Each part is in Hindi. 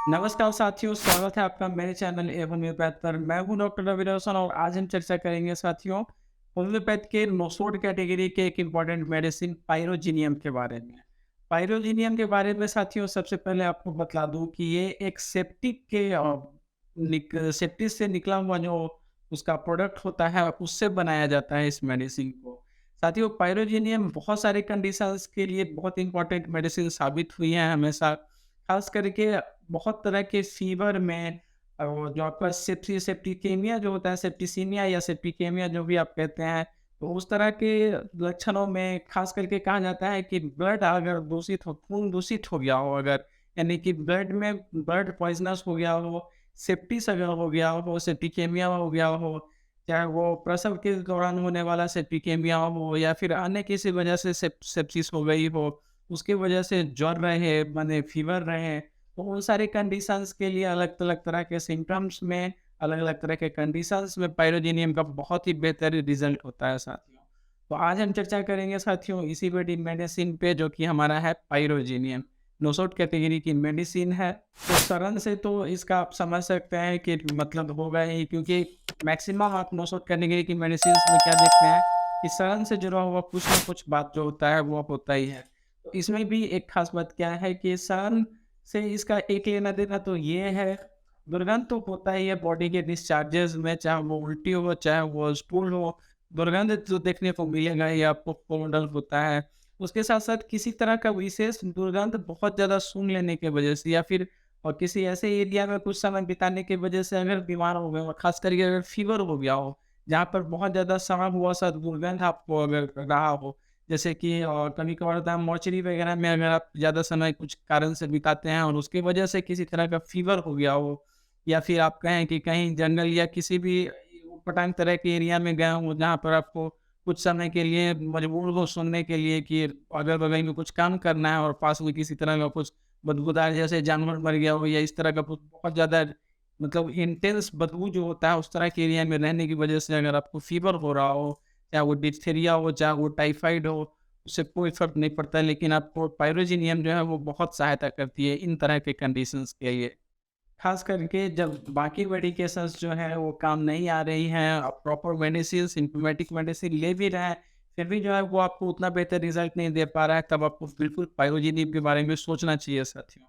नमस्कार साथियों, स्वागत है आपका मेरे चैनल एवं होम्योपैथ पर। मैं हूं डॉक्टर रवि रोशन और आज हम चर्चा करेंगे साथियों होम्योपैथ के नोसोड कैटेगरी के एक इम्पॉर्टेंट मेडिसिन पायरोजीनियम के बारे में। पायरोजीनियम के बारे में साथियों सबसे पहले आपको बता दूं कि ये एक सेप्टिक के सेप्टिक से निकला हुआ जो उसका प्रोडक्ट होता है उससे बनाया जाता है इस मेडिसिन को। साथियों पायरोजीनियम बहुत सारे कंडीशंस के लिए बहुत इंपॉर्टेंट मेडिसिन साबित हुई है हमेशा, खास करके बहुत तरह के फ़ीवर में जो आपका सेप्टिकेमिया जो होता है, सेप्टिसीमिया या सेप्टिकेमिया जो भी आप कहते हैं, तो उस तरह के लक्षणों में ख़ास करके कहा जाता है कि ब्लड अगर दूषित हो, खून दूषित हो गया हो अगर, यानी कि ब्लड पॉइज़नस हो गया हो, सेप्टिस अगर हो गया हो, सेप्टिकेमिया हो गया हो, चाहे वो प्रसव के दौरान होने वाला सेप्टिकेमिया हो या फिर अन्य किसी वजह से सेप्सिस हो गई हो, उसकी वजह से ज्वर रहे, माने फ़ीवर रहे, तो उन सारे कंडीशंस के लिए अलग-अलग तरह के सिम्पटम्स में, अलग-अलग तरह के कंडीशंस में पायरोजीनियम का बहुत ही बेहतर रिज़ल्ट होता है साथियों। तो आज हम चर्चा करेंगे साथियों इसी बड़ी मेडिसिन पे जो कि हमारा है पायरोजीनियम। नोसोड कैटेगरी की मेडिसिन है। तो सड़न से तो इसका आप समझ सकते हैं कि मतलब होगा ही, क्योंकि मैक्सिमम आप नोसोड कैटेगरी की मेडिसिन्स में क्या देखते हैं कि सड़न से जुड़ा हुआ कुछ ना कुछ बात जो होता है वो होता ही है। तो इसमें भी एक खास बात क्या है कि सड़न से इसका एक लेना देना तो ये है, दुर्गंध तो होता ही है बॉडी के डिस्चार्जेस में, चाहे वो उल्टी हो, चाहे वो स्टूल हो, दुर्गंध तो देखने को मिलेगा ही आपको, कोमोडल होता है। उसके साथ-साथ किसी तरह का विशेष दुर्गंध बहुत ज़्यादा सूँघ लेने की वजह से या फिर और किसी ऐसे एरिया में कुछ समय बिताने की वजह से अगर बीमार हो गए हो, ख़ास करके अगर फ़ीवर हो गया हो, जहाँ पर बहुत ज़्यादा सड़ा हुआ सा दुर्गंध आपको अगर रहा हो, जैसे कि कभी-कभार होता है मॉर्चरी वगैरह में अगर आप ज़्यादा समय कुछ कारण से बिताते हैं और उसकी वजह से किसी तरह का फ़ीवर हो गया हो या फिर आप कहें कि कहीं जंगल या किसी भी ऊटपटांग तरह के एरिया में गए हों, जहाँ पर आपको कुछ समय के लिए मजबूर हो सुनने के लिए कि अगल-बगल में कुछ काम करना है और पास में किसी तरह का कुछ बदबूदार जैसे जानवर मर गया हो या इस तरह का कुछ बहुत ज़्यादा मतलब इंटेंस बदबू जो होता है, उस तरह के एरिया में रहने की वजह से अगर आपको फ़ीवर हो रहा हो, चाहे वो डिप्थीरिया हो, चाहे वो टाइफाइड हो, उससे कोई फ़र्क नहीं पड़ता है, लेकिन आपको पायरोजीनियम जो है वो बहुत सहायता करती है इन तरह के कंडीशंस के लिए। ख़ास करके जब बाकी मेडिकेशंस जो हैं वो काम नहीं आ रही हैं, आप प्रॉपर मेडिसिन सिम्प्टोमेटिक मेडिसिन ले भी रहे हैं, फिर भी जो है वो आपको उतना बेहतर रिज़ल्ट नहीं दे पा रहा है, तब आपको बिल्कुल पायरोजीनियम के बारे में सोचना चाहिए साथियों।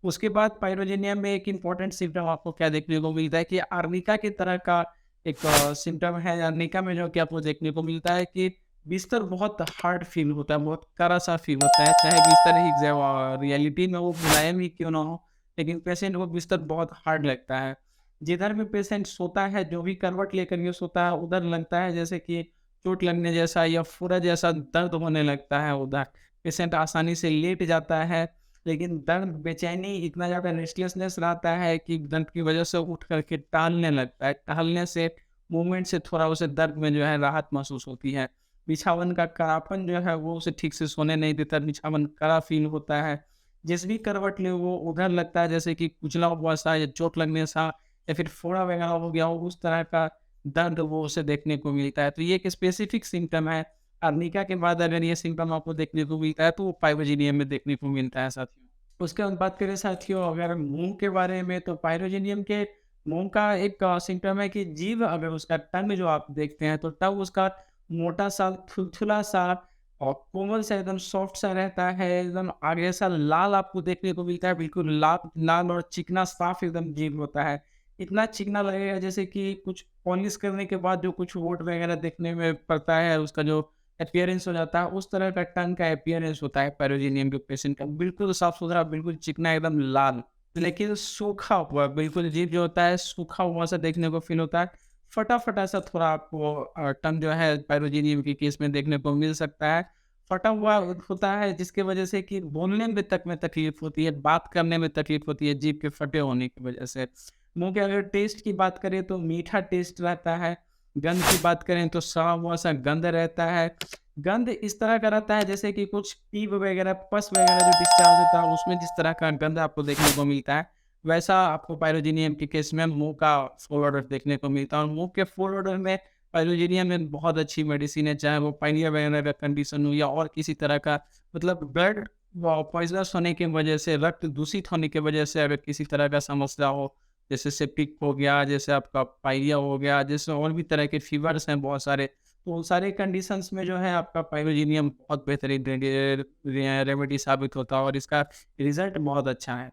उसके बाद पायरोजीनियम में एक इम्पॉर्टेंट सिम्पटम आपको क्या देखने को मिलता है कि आर्निका की तरह का एक सिम्पटम है। आर्निका में जो कि आपको देखने को मिलता है कि बिस्तर बहुत हार्ड फ़ील होता है, बहुत कड़ा-सा फ़ील होता है, चाहे बिस्तर ही रियलिटी में वो मुलायम ही क्यों ना हो। लेकिन पेशेंट को बिस्तर बहुत हार्ड लगता है। जिधर भी पेशेंट सोता है, जो भी करवट लेकर के सोता है, उधर लगता है जैसे कि चोट लगने जैसा या फोड़ा जैसा दर्द होने लगता है उधर। पेशेंट आसानी से लेट जाता है, लेकिन दर्द, बेचैनी, इतना ज़्यादा रेस्टलेसनेस रहता है कि दर्द की वजह से उठ कर के टहलने लगता है। टहलने से, मूवमेंट से थोड़ा उसे दर्द में जो है राहत महसूस होती है। बिछावन का कड़ापन जो है वो उसे ठीक से सोने नहीं देता, बिछावन कड़ा फ़ील होता है। जिस भी करवट ले वो उधर लगता है जैसे कि कुचला हुआ सा या चोट लगने सा या फिर फोड़ा वगैरह हो गया हो, उस तरह का दर्द वो उसे देखने को मिलता है। तो ये एक स्पेसिफिक सिम्पटम है। अर्निका के बाद अगर ये सिम्पटम आपको देखने को मिलता है तो वो पाइरोजीनियम में देखने को मिलता है साथियों। उसके बाद बात करें साथियों अगर मुँह के बारे में, तो पाइरोजीनियम के मुँह का एक सिम्पटम है कि जीभ, अगर उसका टंग जो आप देखते हैं तो टंग उसका मोटा-सा, थुलथुला-सा और कोमल सा, एकदम सॉफ्ट सा रहता है, एकदम आगे से लाल आपको देखने को मिलता है, बिल्कुल लाल लाल और चिकना साफ एकदम जीभ होता है। इतना चिकना लगेगा जैसे कि कुछ पॉलिश करने के बाद जो कुछ वोट वगैरह देखने में पड़ता है, उसका जो अपीयरेंस हो जाता है, उस तरह का टंग का अपीयरेंस होता है पैरोजीनियम के पेशेंट का। बिल्कुल साफ-सुथरा, बिल्कुल चिकना, एकदम लाल, लेकिन सूखा हुआ, बिल्कुल जीभ जो होता है सूखा हुआ सा देखने को फ़ील होता है। फटा-फटा सा थोड़ा आपको टंग जो है पायरोजीनियम के केस में देखने को मिल सकता है। फटा हुआ होता है जिसकी वजह से कि बोलने में तक में तकलीफ होती है, बात करने में तकलीफ होती है जीभ के फटे होने की वजह से। मुँह के अगर टेस्ट की बात करें तो मीठा टेस्ट रहता है। गंध की बात करें तो सड़ा हुआ सा गंध रहता है। गंध इस तरह का रहता है जैसे कि कुछ पीप वगैरह, पस वगैरह जो डिस्चार्ज होता है उसमें जिस तरह का गंध आपको देखने को मिलता है, वैसा आपको पायरोजीनियम के केस में मुँह का फूल ओडर देखने को मिलता है और मुँह के फूल ओडर में पायरोजीनियम में बहुत अच्छी मेडिसिन है, चाहे वो पाइनिया वगैरह का कंडीशन हो या और किसी तरह का मतलब ब्लड पॉइजनस होने की वजह से, रक्त दूषित होने की वजह से अगर किसी तरह का समस्या हो, जैसे सेप्टिक हो गया, जैसे आपका पायरिया हो गया, जैसे और भी तरह के फीवर्स हैं बहुत सारे, तो उन सारे कंडीशंस में जो है आपका पाइरोजीनियम बहुत बेहतरीन रेमेडी साबित होता है और इसका रिजल्ट बहुत अच्छा है।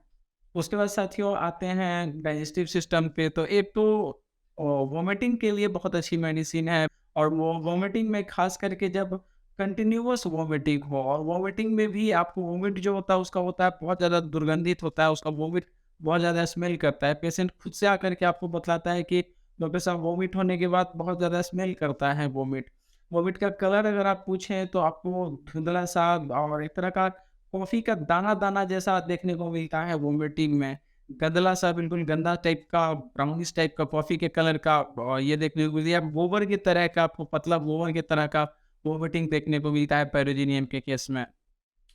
उसके बाद साथियों आते हैं डाइजेस्टिव सिस्टम पे, तो एक तो वोमिटिंग के लिए बहुत अच्छी मेडिसिन है, और वो वोमिटिंग में खास करके जब कंटिन्यूअस वोमिटिंग हो, और वोमिटिंग में भी आपको वोमिट जो होता है उसका होता है बहुत ज़्यादा दुर्गंधित होता है, उसका वोमिट बहुत ज़्यादा स्मेल करता है। पेशेंट खुद से आकर के आपको बतलाता है कि डॉक्टर साहब वोमिट होने के बाद बहुत ज़्यादा स्मेल करता है वोमिट। वोमिट का कलर अगर आप पूछें तो आपको धुंधला सा और एक तरह का कॉफ़ी का दाना-दाना जैसा देखने को मिलता है वोमिटिंग में। गंदला सा, बिल्कुल गंदा टाइप का, ब्राउनिश टाइप का, कॉफ़ी के कलर का ये देखने को मिलती है। गोबर की तरह का, आपको पतला गोबर की तरह का वोमिटिंग देखने को मिलता है पाइरोजीनियम के केस में।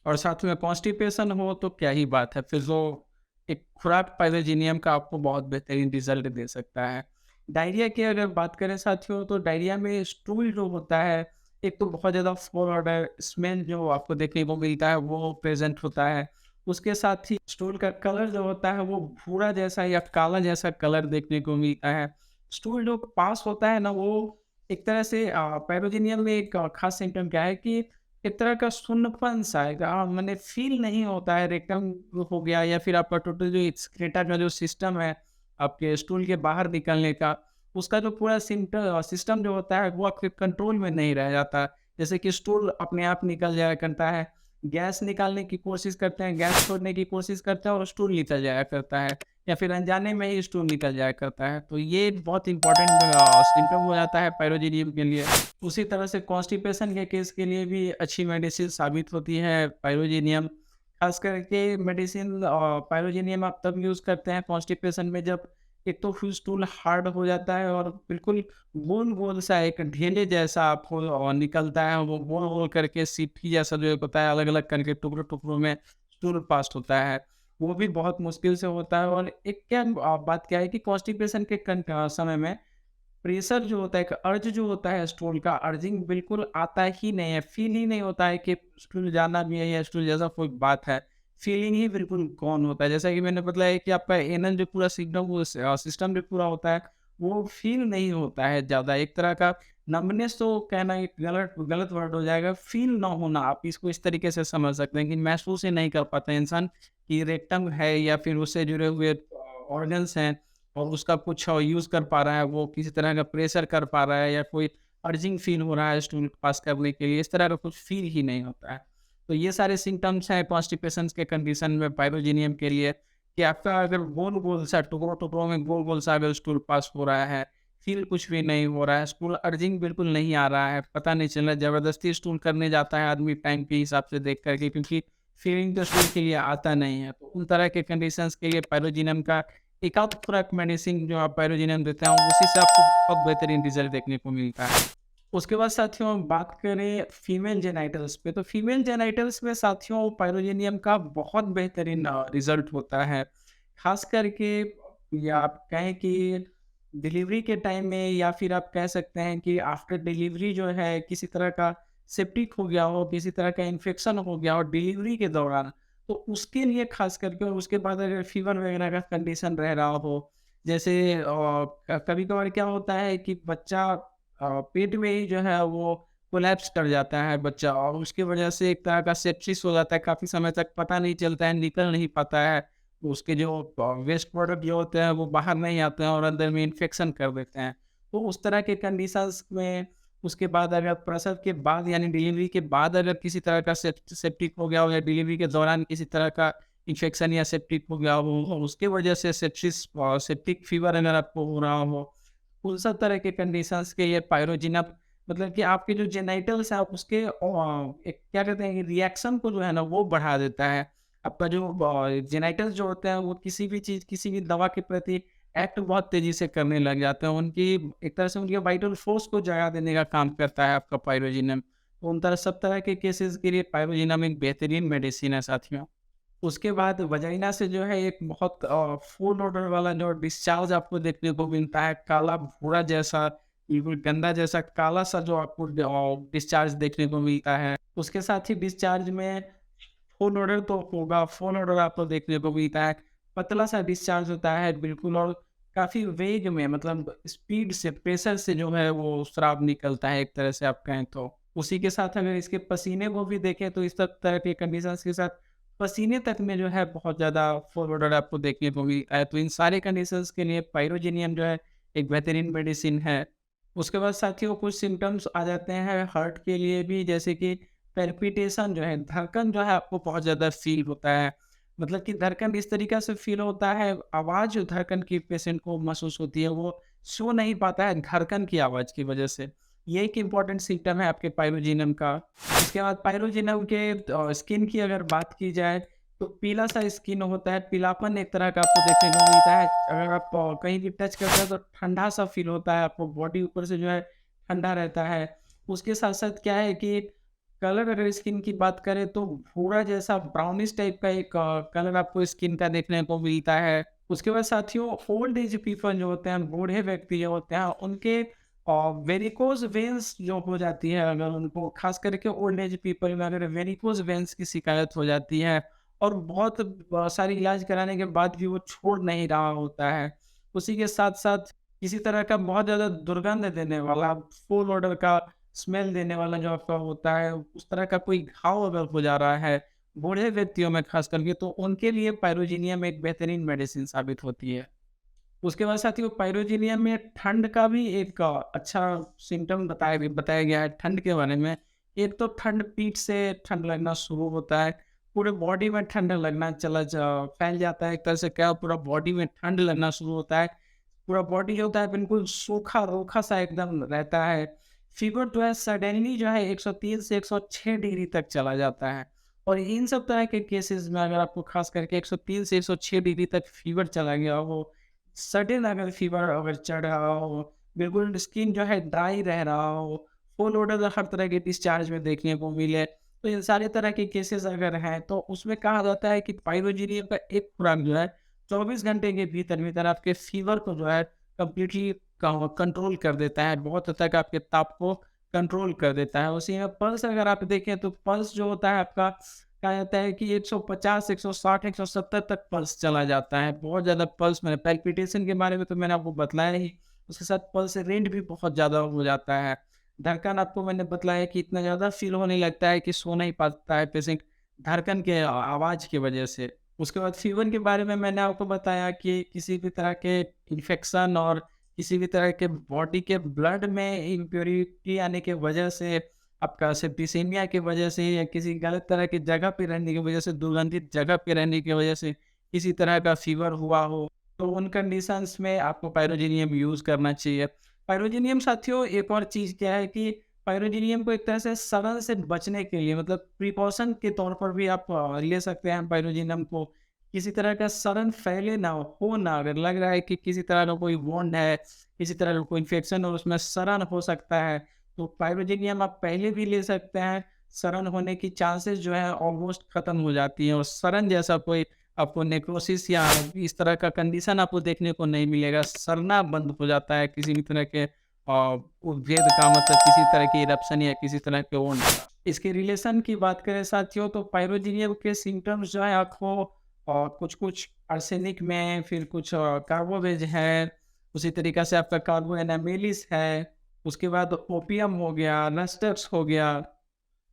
और साथ में कॉन्स्टिपेशन हो तो क्या ही बात है, फिर तो एक खुराक पाइरोजीनियम का आपको बहुत बेहतरीन रिज़ल्ट दे सकता है। डायरिया की अगर बात करें साथियों, तो डायरिया में स्टूल जो होता है, एक तो बहुत ज़्यादा फ़ॉल और स्मेल जो आपको देखने को मिलता है वो प्रेज़ेंट होता है। उसके साथ ही स्टूल का कलर जो होता है वो भूरा जैसा या काला जैसा कलर देखने को मिलता है। स्टूल जो पास होता है ना, वो एक तरह से पाइरोजीनियम में एक ख़ास सिम्पटम क्या है कि एक तरह का सुन्नपन सा है, मैंने फ़ील नहीं होता है, रेक्टम हो गया या फिर आपका टोटल जो एक्सक्रीटर का जो सिस्टम है, आपके स्टूल के बाहर निकलने का, उसका जो पूरा सिस्टम जो होता है वो आपके कंट्रोल में नहीं रह जाता। जैसे कि स्टूल अपने आप निकल जाया करता है, गैस निकालने की कोशिश करते हैं, गैस छोड़ने की कोशिश करते हैं और स्टूल निकल जाया करता है, या फिर अनजाने में ही स्टूल निकल जाया करता है। तो ये बहुत इम्पोर्टेंट सिम्पटम हो जाता है पाइरोजीनियम के लिए। उसी तरह से कॉन्स्टिपेशन के केस के लिए भी अच्छी मेडिसिन साबित होती है पाइरोजीनियम। खास करके मेडिसिन पाइरोजीनियम आप तब यूज़ करते हैं कॉन्स्टिपेशन में, जब एक तो फिर स्टूल हार्ड हो जाता है और बिल्कुल गोल-गोल सा एक ढेले जैसा आपको निकलता है, वो गोल-गोल करके सीढ़ी जैसा जो एक होता है, अलग-अलग करके टुकड़ों-टुकड़ों में स्टूल पास होता है। वो भी बहुत मुश्किल से होता है। और एक क्या बात क्या है कि कॉन्स्टिपेशन के समय में प्रेशर जो होता है, एक अर्ज जो होता है स्टूल का, अर्जिंग बिल्कुल आता ही नहीं है, फ़ील ही नहीं होता है कि स्टूल जाना भी है या स्टूल जैसा कोई बात है। फ़ीलिंग ही बिल्कुल गॉन होता है। जैसा कि मैंने बताया कि आपका एनल जो पूरा सिग्नल वो सिस्टम जो पूरा होता है, वो फ़ील नहीं होता है ज़्यादा। एक तरह का नंबनेस तो कहना एक गलत गलत वर्ड हो जाएगा, फ़ील ना होना, आप इसको इस तरीके से समझ सकते हैं कि महसूस ही नहीं कर पाता इंसान कि रेक्टम है या फिर उससे जुड़े हुए ऑर्गन्स हैं और उसका कुछ यूज़ कर पा रहा है, वो किसी तरह का प्रेशर कर पा रहा है या कोई अर्जिंग फ़ील हो रहा है स्टूल पास करने के लिए, इस तरह का कुछ फ़ील ही नहीं होता है। तो ये सारे सिम्पटम्स हैं कॉन्स्टिपेशंस के कंडीशन में पाइरोजीनियम के लिए, कि आपका अगर गोल-गोल सा टुकड़ों-टुकड़ों में गोल-गोल सा अगर स्टूल पास हो रहा है, फ़ील कुछ भी नहीं हो रहा है, स्टूल अर्जिंग बिल्कुल नहीं आ रहा है, पता नहीं चल रहा है, ज़बरदस्ती स्टूल करने जाता है आदमी टाइम के हिसाब से देख कर के, क्योंकि फ़ीलिंग तो स्टूल के लिए आता नहीं है। तो उन तरह के कंडीशंस के लिए पाइरोजीनियम का एक आध खुराक मेडिसिन जो आप पाइरोजीनियम देते हैं, उसी से आपको बहुत बेहतरीन रिज़ल्ट देखने को मिलता है। उसके बाद साथियों बात करें फीमेल जेनिटल्स पे, तो फीमेल जेनिटल्स में साथियों पाइरोजीनियम का बहुत बेहतरीन रिज़ल्ट होता है। ख़ास करके या आप कहें कि डिलीवरी के टाइम में, या फिर आप कह सकते हैं कि आफ्टर डिलीवरी जो है किसी तरह का सेप्टिक हो गया हो, किसी तरह का इन्फेक्शन हो गया हो डिलीवरी के दौरान, तो उसके लिए ख़ास करके, और उसके बाद अगर फीवर वगैरह का कंडीशन रह रहा हो, जैसे कभी-कभार क्या होता है कि बच्चा पेट में ही जो है वो कोलैप्स कर जाता है बच्चा, और उसकी वजह से एक तरह का सेप्सिस हो जाता है, काफ़ी समय तक पता नहीं चलता है, निकल नहीं पाता है। उसके जो वेस्ट प्रोडक्ट जो होते हैं वो बाहर नहीं आते हैं और अंदर में इन्फेक्शन कर देते हैं। तो उस तरह के कंडीशंस में उसके बाद अगर प्रसव के बाद यानी डिलीवरी के बाद अगर किसी तरह का सेप्टिक हो गया हो, या डिलीवरी के दौरान किसी तरह का इन्फेक्शन या सेप्टिक हो गया हो, और उसके वजह से सेप्टिक फीवर अगर आपको हो रहा हो, उन सब तरह के कंडीशंस के ये पाइरोजिनम, मतलब कि आपके जो जेनिटल्स हैं उसके एक क्या कहते हैं रिएक्शन को जो है ना वो बढ़ा देता है। आपका जो जेनिटल्स जो होते हैं वो किसी भी चीज़, किसी भी दवा के प्रति एक्ट बहुत तेज़ी से करने लग जाते हैं। उनकी एक तरह से उनके वाइटल फोर्स को जगा देने का काम करता है आपका पाइरोजिनम। तो उन तरह सब तरह के केसेज़ के लिए पाइरोजिनम एक बेहतरीन मेडिसिन है साथियों। उसके बाद वजाइना से जो है एक बहुत फूल ओडर वाला जो डिस्चार्ज आपको देखने को मिलता है, काला भूरा जैसा, बिल्कुल गंदा जैसा काला सा जो आपको डिस्चार्ज देखने को मिलता है। उसके साथ ही डिस्चार्ज में फुल ऑर्डर तो होगा, फुल ऑर्डर आपको देखने को मिलता है, पतला-सा डिस्चार्ज होता है बिल्कुल और काफ़ी वेग में मतलब स्पीड से, प्रेशर से जो है वो स्राव निकलता है एक तरह से आप कहें तो। उसी के साथ अगर इसके पसीने को भी देखें तो इस सब तरह के कंडीशंस के साथ पसीने तक में जो है बहुत ज़्यादा फुल ऑर्डर आपको देखने को मिलता है। तो इन सारे कंडीशंस के लिए पाइरोजेनियम जो है एक बेहतरीन मेडिसिन है। उसके बाद साथियों कुछ सिम्पटम्स आ जाते हैं हार्ट के लिए भी, जैसे कि पैल्पिटेशन जो है, धड़कन जो है आपको बहुत ज़्यादा फ़ील होता है। मतलब कि धड़कन इस तरीक़ा से फ़ील होता है, आवाज़ जो धड़कन की पेशेंट को महसूस होती है, वो सो नहीं पाता है धड़कन की आवाज़ की वजह से। ये एक इम्पॉर्टेंट सिम्पटम है आपके पाइरोजेनियम का। इसके बाद पाइरोजेनियम के स्किन की अगर बात की जाए, तो पीला-सा स्किन होता है, पीलापन एक तरह का आपको देखने को मिलता है। अगर आप कहीं भी टच करते हैं तो ठंडा-सा फ़ील होता है, आपको बॉडी ऊपर से जो है ठंडा रहता है। उसके साथ-साथ क्या है कि कलर अगर स्किन की बात करें तो भूरा जैसा ब्राउनिश टाइप का एक कलर आपको स्किन का देखने को मिलता है। उसके बाद साथियों ओल्ड एज पीपल जो होते हैं, बूढ़े व्यक्ति जो होते हैं, उनके वेरिकोज़ वेन्स जो हो जाती है, अगर उनको ख़ास करके ओल्ड एज पीपल में अगर वेरिकोज़ वेन्स की शिकायत हो जाती है और बहुत सारी इलाज कराने के बाद भी वो छोड़ नहीं रहा होता है। उसी के साथ-साथ किसी तरह का बहुत ज़्यादा दुर्गंध देने वाला, फूल ओडर का स्मेल देने वाला जो आपका होता है, उस तरह का कोई घाव अगर हो जा रहा है, बूढ़े व्यक्तियों में ख़ास करके, तो उनके लिए पाइरोजेनियम एक बेहतरीन मेडिसिन साबित होती है। उसके बाद साथियों पाइरोजेनियम में ठंड का भी एक अच्छा सिम्पटम बताया गया है ठंड के बारे में। एक तो ठंड पीठ से ठंड लगना शुरू होता है, पूरे बॉडी में ठंड लगना फैल जाता है, एक तरह से क्या पूरा बॉडी में ठंड लगना शुरू होता है। पूरा बॉडी जो होता है बिल्कुल सूखा, रूखा-सा एकदम रहता है। फ़ीवर जो है सडनली जो है 103 से 106 डिग्री तक चला जाता है और इन सब तरह के केसेज़ में अगर आपको ख़ास करके 103 से 106 डिग्री तक फ़ीवर चला गया हो, सडन अगर फ़ीवर अगर चढ़ रहा हो, बिल्कुल स्किन जो है ड्राई रह रहा हो, फुल ओडोर हर तरह के डिस्चार्ज में देखने को मिले, तो इन सारे तरह के केसेज़ अगर हैं, तो उसमें कहा जाता है कि पाइरोजेनियम का एक खुराक जो है 24 घंटे के भीतर-भीतर आपके फ़ीवर को जो है कंप्लीटली कंट्रोल कर देता है, बहुत हद तक आपके ताप को कंट्रोल कर देता है। उसी में पल्स अगर आप देखें तो पल्स जो होता है आपका, कहा जाता है कि 150, 160, 170 तक पल्स चला जाता है। बहुत ज़्यादा पल्स मैंने पैल्पिटेशन के बारे में तो मैंने आपको बतलाया ही, उसके साथ पल्स रेट भी बहुत ज़्यादा हो जाता है। धड़कन आपको मैंने बतलाया कि इतना ज़्यादा फ़ील होने लगता है कि सो नहीं पाता है पेशेंट, धड़कन के आवाज़ की वजह से। उसके बाद फ़ीवर के बारे में मैंने आपको बताया कि किसी भी तरह के इन्फेक्शन और किसी भी तरह के बॉडी के ब्लड में इम्प्योरिटी आने की वजह से, आपका सेप्टिसेमिया की वजह से या किसी गलत तरह की जगह पे रहने की वजह से, दुर्गंधित जगह पे रहने की वजह से किसी तरह का फ़ीवर हुआ हो, तो उन कंडीशंस में आपको पाइरोजेनियम यूज़ करना चाहिए। पाइरोजेनियम साथियों एक और चीज़ क्या है कि पाइरोजेनियम को एक तरह से सड़न से बचने के लिए मतलब प्रिकॉशन के तौर पर भी आप ले सकते हैं पाइरोजेनियम को। किसी तरह का सड़न फैले ना हो ना, अगर लग रहा है कि किसी तरह का कोई वुंड है, किसी तरह का कोई इन्फेक्शन और उसमें सड़न हो सकता है, तो पाइरोजेनियम आप पहले भी ले सकते हैं। सड़न होने की चांसेस जो है ऑलमोस्ट खत्म हो जाती हैं और सड़न जैसा कोई आपको नेक्रोसिस या इस तरह का कंडीशन आपको देखने को नहीं मिलेगा। सड़ना बंद हो जाता है किसी भी तरह के उद्भिद का, मतलब किसी तरह की इरप्शन या किसी तरह के वुंड का। इसके रिलेशन की बात करें साथियों, तो पाइरोजेनियम के सिम्पटम्स जो है आपको कुछ-कुछ आर्सेनिक में, फिर कुछ कार्बोवेज है, उसी तरीक़ा से आपका कार्बो एनामेलिस है, उसके बाद ओपियम हो गया, नस्टक्स हो गया,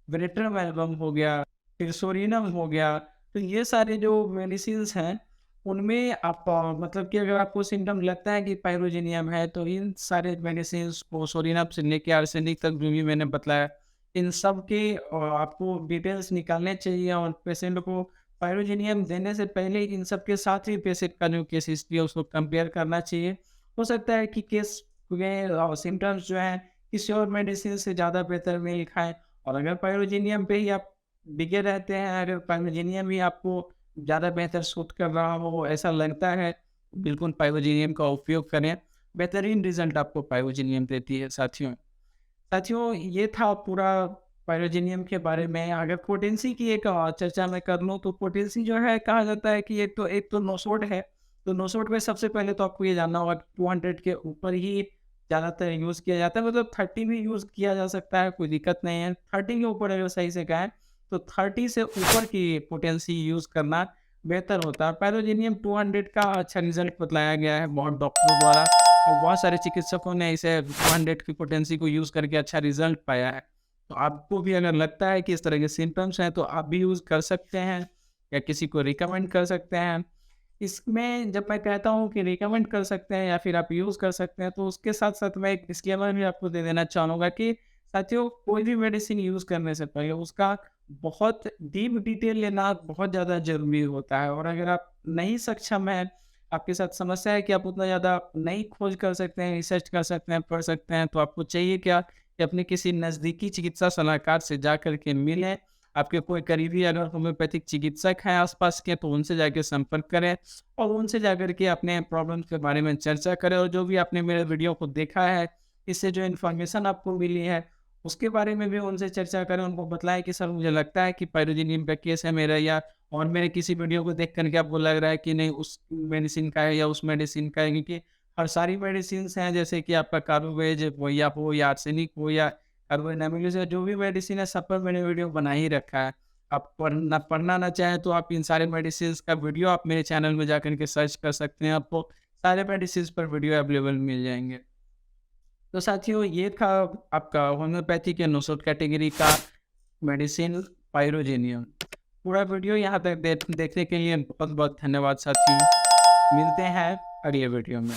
वेरेट्रम एल्बम हो गया, फिर सोरिनम हो गया। तो ये सारे जो मेडिसिन्स हैं, उनमें आप मतलब कि अगर आपको सिम्पटम लगता है कि पाइरोजेनियम है, तो इन सारे मेडिसिन्स को सोरिनम से लेके आर्सेनिक तक जो भी मैंने बतलाया, इन सब के आपको डिटेल्स निकालने चाहिए और पेशेंट को पाइरोजेनियम देने से पहले इन सब के साथ ही पेशेंट का जो केस हिस्ट्री है उसको कंपेयर करना चाहिए। हो सकता है कि केस में सिम्पटम्स जो हैं किसी और मेडिसिन से ज़्यादा बेहतर मेल खाएँ और अगर पाइरोजेनियम पे ही आप टिके रहते हैं, अगर पाइरोजेनियम ही आपको ज़्यादा बेहतर सूट कर रहा हो, ऐसा लगता है, बिल्कुल पाइरोजेनियम का उपयोग करें। बेहतरीन रिज़ल्ट आपको पाइरोजेनियम देती है साथियों। साथियों ये था पूरा पाइरोजेनियम के बारे में। अगर पोटेंसी की एक चर्चा मैं कर लूँ, तो पोटेंसी जो है कहा जाता है कि एक तो नोसोड है, तो नोसोड में सबसे पहले तो आपको ये जानना होगा कि 200 के ऊपर ही ज़्यादातर यूज़ किया जाता है, मतलब 30 भी यूज़ किया जा सकता है, कोई दिक्कत नहीं है। 30 के ऊपर अगर सही से गाएँ तो 30 से ऊपर की पोटेंसी यूज़ करना बेहतर होता है। पाइरोजेनियम 200 का अच्छा रिज़ल्ट बतलाया गया है बहुत डॉक्टरों द्वारा और बहुत सारे चिकित्सकों ने इसे 200 की पोटेंसी को यूज़ करके अच्छा रिज़ल्ट पाया है। तो आपको भी अगर लगता है कि इस तरह के सिम्पटम्स हैं तो आप भी यूज़ कर सकते हैं या किसी को रिकमेंड कर सकते हैं। इसमें जब मैं कहता हूँ कि रिकमेंड कर सकते हैं या फिर आप यूज़ कर सकते हैं, तो उसके साथ-साथ मैं एक डिस्क्लेमर भी आपको दे देना चाहूँगा कि साथियों, कोई भी मेडिसिन यूज़ करने से पहले उसका बहुत डीप डिटेल लेना बहुत ज़्यादा ज़रूरी होता है और अगर आप नहीं सक्षम हैं, आपके साथ समस्या है कि आप उतना ज़्यादा नहीं खोज कर सकते हैं, रिसर्च कर सकते हैं, पढ़ सकते हैं, तो आपको चाहिए क्या कि अपने किसी नज़दीकी चिकित्सा सलाहकार से जा कर के मिलें। आपके कोई करीबी अगर होम्योपैथिक चिकित्सक हैं आस-पास के, तो उनसे जाके संपर्क करें और उनसे जाकर के अपने प्रॉब्लम्स के बारे में चर्चा करें और जो भी आपने मेरे वीडियो को देखा है, इससे जो इन्फॉर्मेशन आपको मिली है, उसके बारे में भी उनसे चर्चा करें। उनको बतलाएँ कि सर मुझे लगता है कि पाइरोजेनियम का केस है मेरा या और मेरे किसी वीडियो को देख कर के आपको लग रहा है कि नहीं उस मेडिसिन का है या उस मेडिसिन का है, क्योंकि हर सारी मेडिसिन्स हैं जैसे कि आपका कार्बोवेज हो या आर्सेनिक हो या कार्बोनेमिक या जो भी मेडिसिन है सब पर मैंने वीडियो बना ही रखा है। आप पढ़ना ना चाहें तो आप इन सारे मेडिसिन्स का वीडियो आप मेरे चैनल में जाकर के सर्च कर सकते हैं, आपको सारे मेडिसिन्स पर वीडियो अवेलेबल मिल जाएँगे। तो साथियों, ये था आपका होम्योपैथी के नुस्ख़ कैटेगरी का मेडिसिन पाइरोजेनियम। पूरा वीडियो यहाँ तक देखने के लिए बहुत-बहुत धन्यवाद साथियों। मिलते हैं अगले वीडियो में।